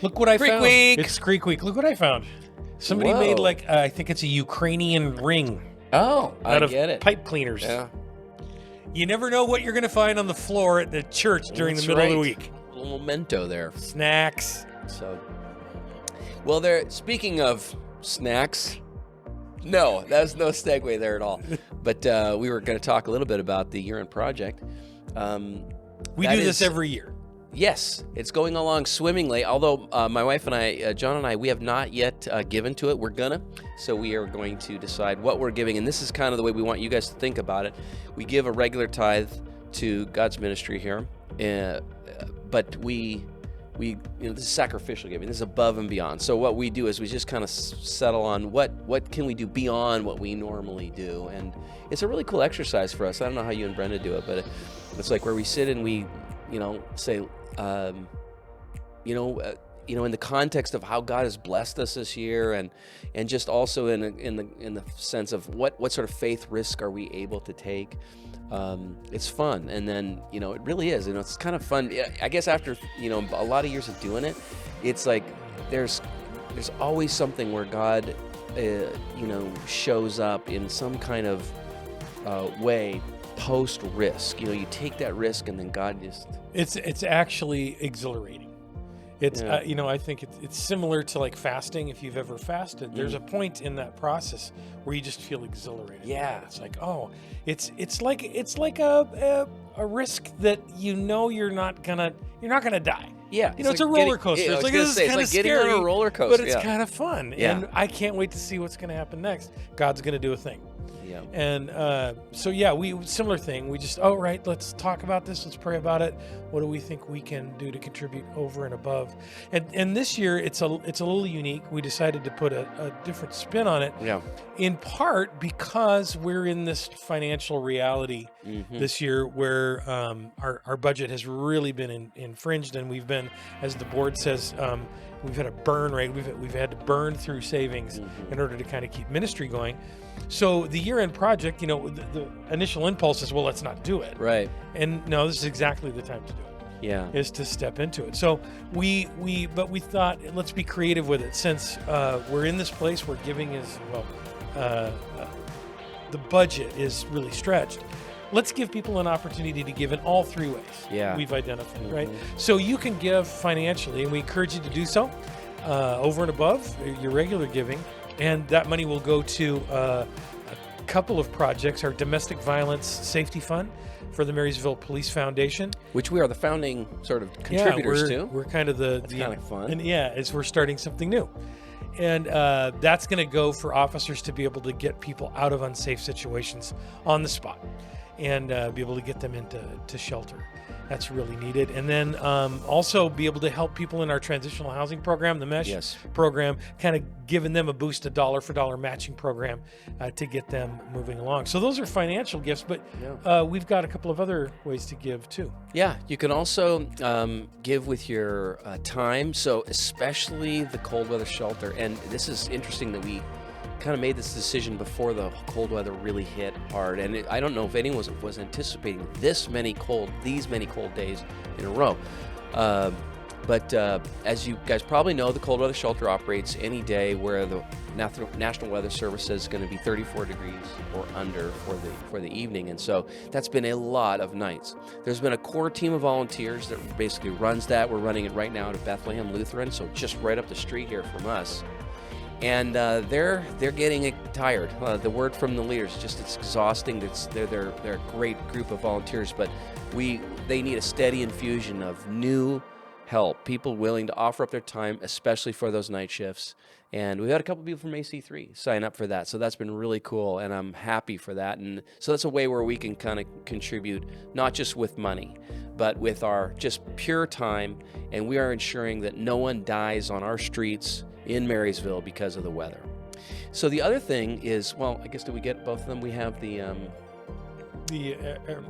Look what I Creek found. Week. It's Creek Week. Look what I found. Somebody Whoa. made like, I think it's a Ukrainian ring Oh, I out of get it. pipe cleaners. Yeah. You never know what you're going to find on the floor at the church during That's the middle of the right. week. A little memento there. Snacks. So, well, speaking of snacks, no, that's no segue there at all. But we were going to talk a little bit about the year-end project. We do this every year. Yes, it's going along swimmingly. Although my wife and I, John and I, we have not yet given to it. We're gonna. So we are going to decide what we're giving. And this is kind of the way we want you guys to think about it. We give a regular tithe to God's ministry here. But we this is sacrificial giving. This is above and beyond. So what we do is we just kind of settle on what can we do beyond what we normally do. And it's a really cool exercise for us. I don't know how you and Brenda do it, but it's like where we sit and we, say, in the context of how God has blessed us this year, and just also in the sense of what sort of faith risk are we able to take. It's fun, and then it really is. It's kind of fun. I guess after a lot of years of doing it, it's like there's always something where God shows up in some kind of way post risk. You take that risk, and then God just It's actually exhilarating. It's I think it's similar to like fasting. If you've ever fasted, there's a point in that process where you just feel exhilarated. Yeah. It's like, it's like a risk that you're not gonna die. Yeah, it's a roller coaster. It's like this is kind of getting scary, on a roller coaster, but it's kind of fun. Yeah. And I can't wait to see what's going to happen next. God's going to do a thing. Yeah. And we similar thing. We just let's talk about this. Let's pray about it. What do we think we can do to contribute over and above? And this year it's a little unique. We decided to put a different spin on it. Yeah. In part because we're in this financial reality this year where our budget has really been infringed, and we've been, as the board says, we've had a burn rate. We've had to burn through savings in order to kind of keep ministry going. So the year-end project, the initial impulse is, well, let's not do it. Right. And no, this is exactly the time to do it. Yeah. Is to step into it. So we thought, let's be creative with it, since we're in this place where giving is, the budget is really stretched. Let's give people an opportunity to give in all three ways we've identified, right? So you can give financially, and we encourage you to do so over and above your regular giving. And that money will go to a couple of projects: our Domestic Violence Safety Fund for the Marysville Police Foundation, which we are the founding sort of contributors to. We're kind of the kind of fun. And as we're starting something new. And that's going to go for officers to be able to get people out of unsafe situations on the spot, and be able to get them into shelter. That's really needed. And then also be able to help people in our transitional housing program, the MESH program, kind of giving them a boost, a dollar for dollar matching program to get them moving along. So those are financial gifts, but we've got a couple of other ways to give too. Yeah, you can also give with your time. So especially the cold weather shelter. And this is interesting that we kind of made this decision before the cold weather really hit hard, and I don't know if anyone was anticipating these many cold days in a row. But as you guys probably know, the cold weather shelter operates any day where the National Weather Service says it's going to be 34 degrees or under for the evening, and so that's been a lot of nights. There's been a core team of volunteers that basically runs that. We're running it right now to Bethlehem Lutheran, so just right up the street here from us. And they're getting tired. The word from the leaders is just it's exhausting. They're a great group of volunteers, but they need a steady infusion of new help, people willing to offer up their time, especially for those night shifts. And we've had a couple people from AC3 sign up for that, so that's been really cool, and I'm happy for that. And so that's a way where we can kind of contribute, not just with money, but with our just pure time, and we are ensuring that no one dies on our streets in Marysville because of the weather. So the other thing is, well, I guess did we get both of them? We have the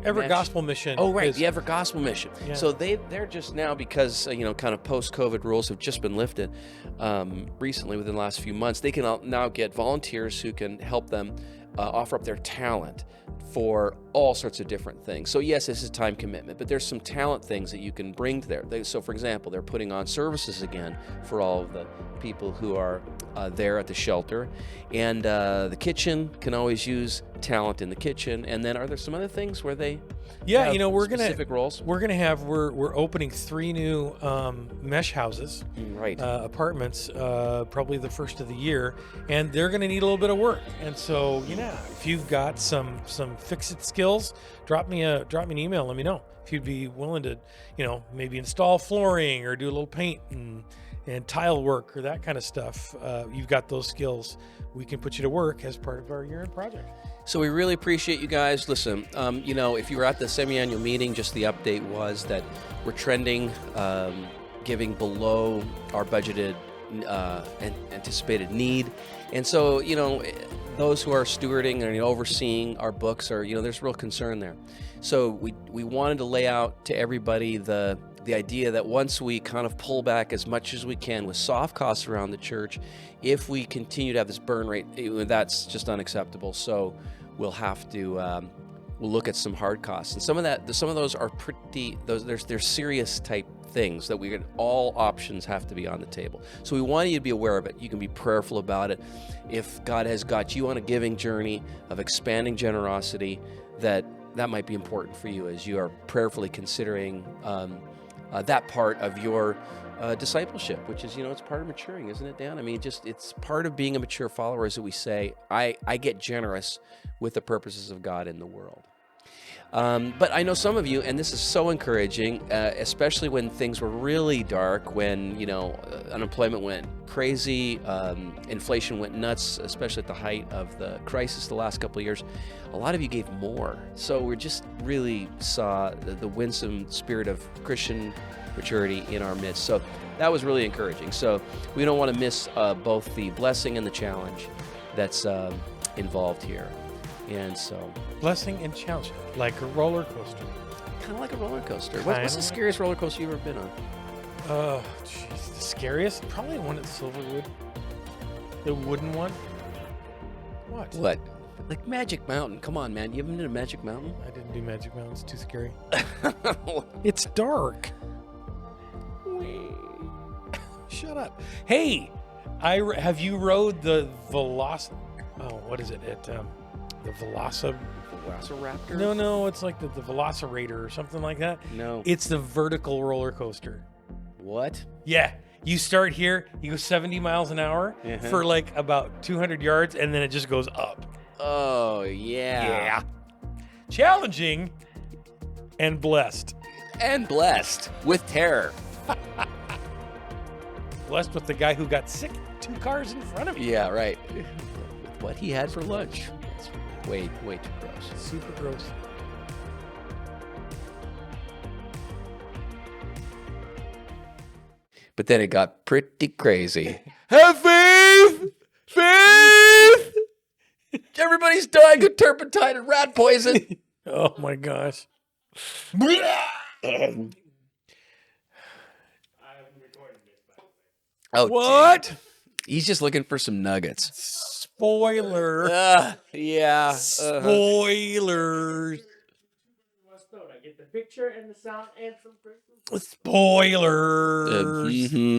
Everett Gospel Mission. Oh, right, the Everett Gospel Mission. Yeah. So they're just now, because kind of post-COVID rules have just been lifted recently within the last few months. They can now get volunteers who can help them offer up their talent for all sorts of different things. So yes, this is time commitment, but there's some talent things that you can bring to there. So for example, they're putting on services again for all of the people who are there at the shelter, and the kitchen can always use talent in the kitchen. And then are there some other things where they Yeah, have we're specific roles? we're opening 3 new mesh houses, Right. apartments, probably the first of the year, and they're gonna need a little bit of work. And so, if you've got some fix-it skills, drop me an email. Let me know if you'd be willing to, maybe install flooring or do a little paint and tile work or that kind of stuff. You've got those skills. We can put you to work as part of our year-end project. So we really appreciate you guys. Listen, if you were at the semi-annual meeting, just the update was that we're trending, giving below our budgeted and anticipated need. And so, those who are stewarding and overseeing our books are, there's real concern there. So we wanted to lay out to everybody the idea that once we kind of pull back as much as we can with soft costs around the church, if we continue to have this burn rate, that's just unacceptable. So we'll have to we'll look at some hard costs, and some of those are there's serious type things that all options have to be on the table. So we want you to be aware of it. You can be prayerful about it. If God has got you on a giving journey of expanding generosity, that might be important for you as you are prayerfully considering that part of your discipleship, which is, it's part of maturing, isn't it, Dan? I mean, it's part of being a mature follower, is that we say, I get generous with the purposes of God in the world. But I know some of you, and this is so encouraging, especially when things were really dark, when, unemployment went crazy, inflation went nuts, especially at the height of the crisis the last couple of years. A lot of you gave more. So we just really saw the winsome spirit of Christian maturity in our midst. So that was really encouraging. So we don't want to miss both the blessing and the challenge that's involved here. And so, Blessing and challenge, like a roller coaster. kind of like a roller coaster. What's the scariest roller coaster you've ever been on? Oh, jeez, the scariest? Probably the one at Silverwood. The wooden one. What? What? Like Magic Mountain. Come on, man. You haven't been to Magic Mountain? I didn't do Magic Mountain. It's too scary. It's dark. Shut up. Hey, have you rode the what is it? The Velociraptor? No, it's like the Velocirator or something like that. No. It's the vertical roller coaster. What? Yeah. You start here, you go 70 miles an hour for like about 200 yards, and then it just goes up. Oh, yeah. Yeah. Challenging and blessed. And blessed with terror. Blessed with the guy who got sick 2 cars in front of you. Yeah, right. With what he had for lunch. It's way too gross. Super gross. But then it got pretty crazy. Have faith! Faith! Everybody's dying of turpentine and rat poison. Oh my gosh. Oh, What? Dude. He's just looking for some nuggets. Spoiler. Yeah. Spoilers. I get the picture and the sound and some crystals. Spoilers.